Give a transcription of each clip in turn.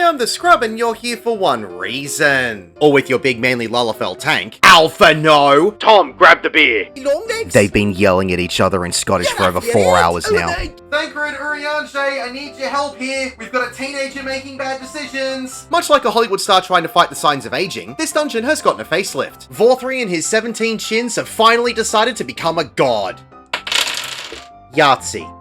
am the Scrub and you're here for one reason. Or with your big manly Lullafell tank. Alpha no! Tom, grab the beer. They've been yelling at each other in Scottish for over 4 hours now. Thancred Urianger, I need your help here. We've got a teenager making bad decisions. Much like a Hollywood star trying to fight the signs of aging, this dungeon has gotten a facelift. Vorthri and his 17 shins have finally decided to become a god. Yahtzee.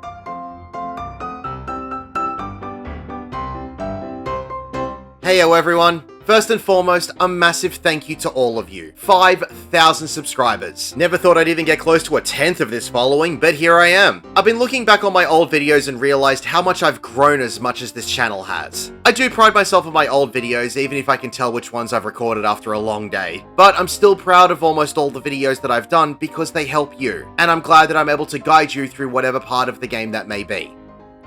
Heyo everyone. First and foremost, a massive thank you to all of you. 5,000 subscribers. Never thought I'd even get close to a 10th of this following, but here I am. I've been looking back on my old videos and realized how much I've grown as much as this channel has. I do pride myself on my old videos, even if I can tell which ones I've recorded after a long day. But I'm still proud of almost all the videos that I've done because they help you. And I'm glad that I'm able to guide you through whatever part of the game that may be.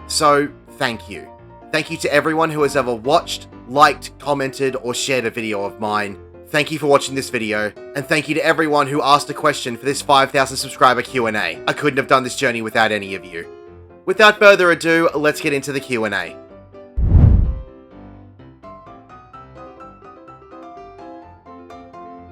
So, thank you. Thank you to everyone who has ever watched, liked, commented, or shared a video of mine. Thank you for watching this video, and thank you to everyone who asked a question for this 5,000 subscriber Q&A. I couldn't have done this journey without any of you. Without further ado, let's get into the Q&A.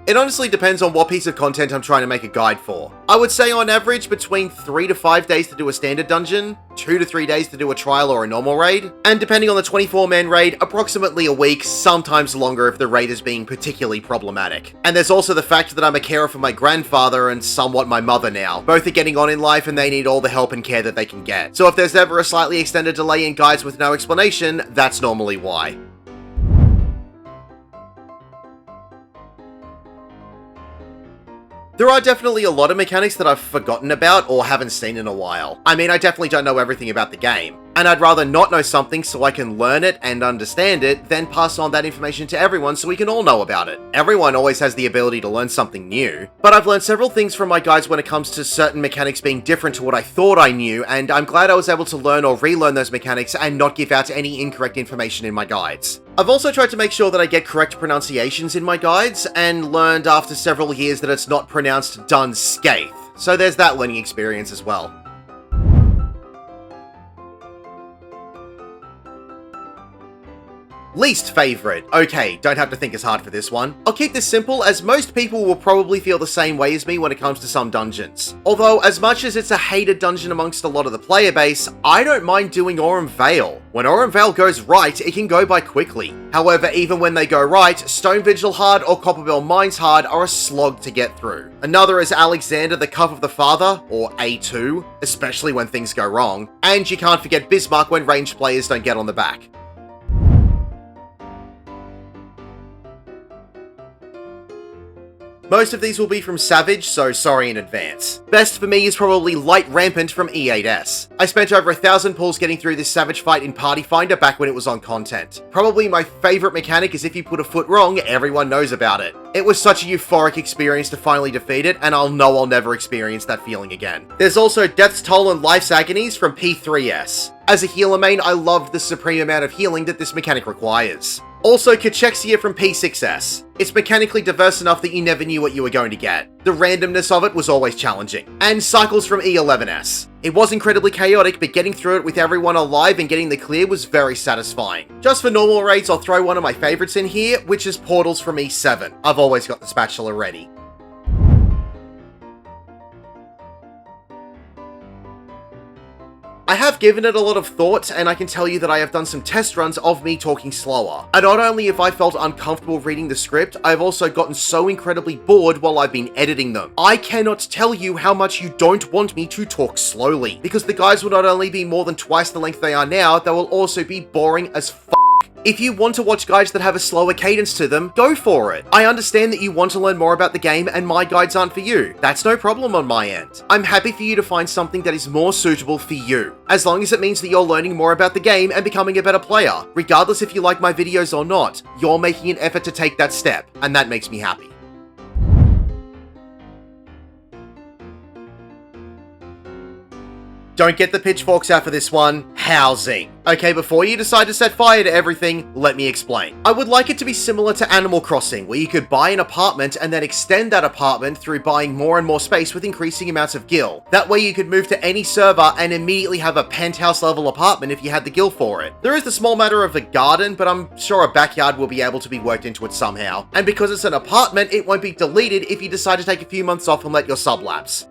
It honestly depends on what piece of content I'm trying to make a guide for. I would say on average between 3 to 5 days to do a standard dungeon, 2 to 3 days to do a trial or a normal raid, and depending on the 24-man raid, approximately a week, sometimes longer if the raid is being particularly problematic. And there's also the fact that I'm a carer for my grandfather and somewhat my mother now. Both are getting on in life and they need all the help and care that they can get. So if there's ever a slightly extended delay in guides with no explanation, that's normally why. There are definitely a lot of mechanics that I've forgotten about or haven't seen in a while. I mean, I definitely don't know everything about the game, and I'd rather not know something so I can learn it and understand it than pass on that information to everyone so we can all know about it. Everyone always has the ability to learn something new, but I've learned several things from my guides when it comes to certain mechanics being different to what I thought I knew, and I'm glad I was able to learn or relearn those mechanics and not give out any incorrect information in my guides. I've also tried to make sure that I get correct pronunciations in my guides, and learned after several years that it's not pronounced Dunscaith, so there's that learning experience as well. Least favourite. Okay, don't have to think as hard for this one. I'll keep this simple, as most people will probably feel the same way as me when it comes to some dungeons. Although, as much as it's a hated dungeon amongst a lot of the player base, I don't mind doing Aurum Vale. When Aurum Vale goes right, it can go by quickly. However, even when they go right, Stone Vigil Hard or Copperbell Mines Hard are a slog to get through. Another is Alexander the Cuff of the Father, or A2, especially when things go wrong. And you can't forget Bismarck when ranged players don't get on the back. Most of these will be from Savage, so sorry in advance. Best for me is probably Light Rampant from E8S. I spent over 1,000 pulls getting through this Savage fight in Party Finder back when it was on content. Probably my favourite mechanic is if you put a foot wrong, everyone knows about it. It was such a euphoric experience to finally defeat it, and I'll know I'll never experience that feeling again. There's also Death's Toll and Life's Agonies from P3S. As a healer main, I loved the supreme amount of healing that this mechanic requires. Also, Cachexia from P6S. It's mechanically diverse enough that you never knew what you were going to get. The randomness of it was always challenging. And Cycles from E11S. It was incredibly chaotic, but getting through it with everyone alive and getting the clear was very satisfying. Just for normal raids, I'll throw one of my favourites in here, which is Portals from E7. I've always got the spatula ready. I have given it a lot of thought, and I can tell you that I have done some test runs of me talking slower. And not only have I felt uncomfortable reading the script, I've also gotten so incredibly bored while I've been editing them. I cannot tell you how much you don't want me to talk slowly, because the guides will not only be more than twice the length they are now, they will also be boring as f***. If you want to watch guides that have a slower cadence to them, go for it. I understand that you want to learn more about the game and my guides aren't for you. That's no problem on my end. I'm happy for you to find something that is more suitable for you, as long as it means that you're learning more about the game and becoming a better player. Regardless if you like my videos or not, you're making an effort to take that step, and that makes me happy. Don't get the pitchforks out for this one. housing. Okay, before you decide to set fire to everything, let me explain. I would like it to be similar to Animal Crossing, where you could buy an apartment and then extend that apartment through buying more and more space with increasing amounts of gil. That way you could move to any server and immediately have a penthouse level apartment if you had the gil for it. There is the small matter of a garden, but I'm sure a backyard will be able to be worked into it somehow. And because it's an apartment, it won't be deleted if you decide to take a few months off and let your sub lapse.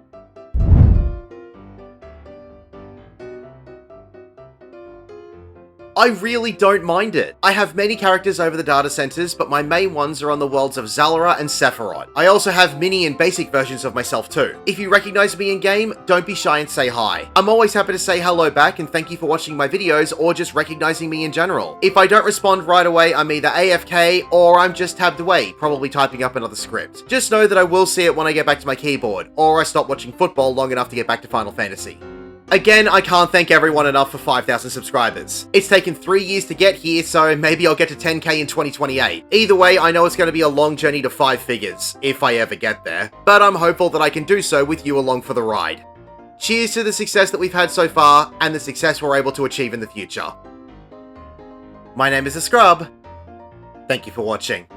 I really don't mind it. I have many characters over the data centers, but my main ones are on the worlds of Zalora and Sephiroth. I also have mini and basic versions of myself too. If you recognize me in game, don't be shy and say hi. I'm always happy to say hello back and thank you for watching my videos or just recognizing me in general. If I don't respond right away, I'm either AFK or I'm just tabbed away, probably typing up another script. Just know that I will see it when I get back to my keyboard, or I stop watching football long enough to get back to Final Fantasy. Again, I can't thank everyone enough for 5,000 subscribers. It's taken 3 years to get here, so maybe I'll get to 10k in 2028. Either way, I know it's going to be a long journey to 5 figures, if I ever get there, but I'm hopeful that I can do so with you along for the ride. Cheers to the success that we've had so far, and the success we're able to achieve in the future. My name is The Scrub. Thank you for watching.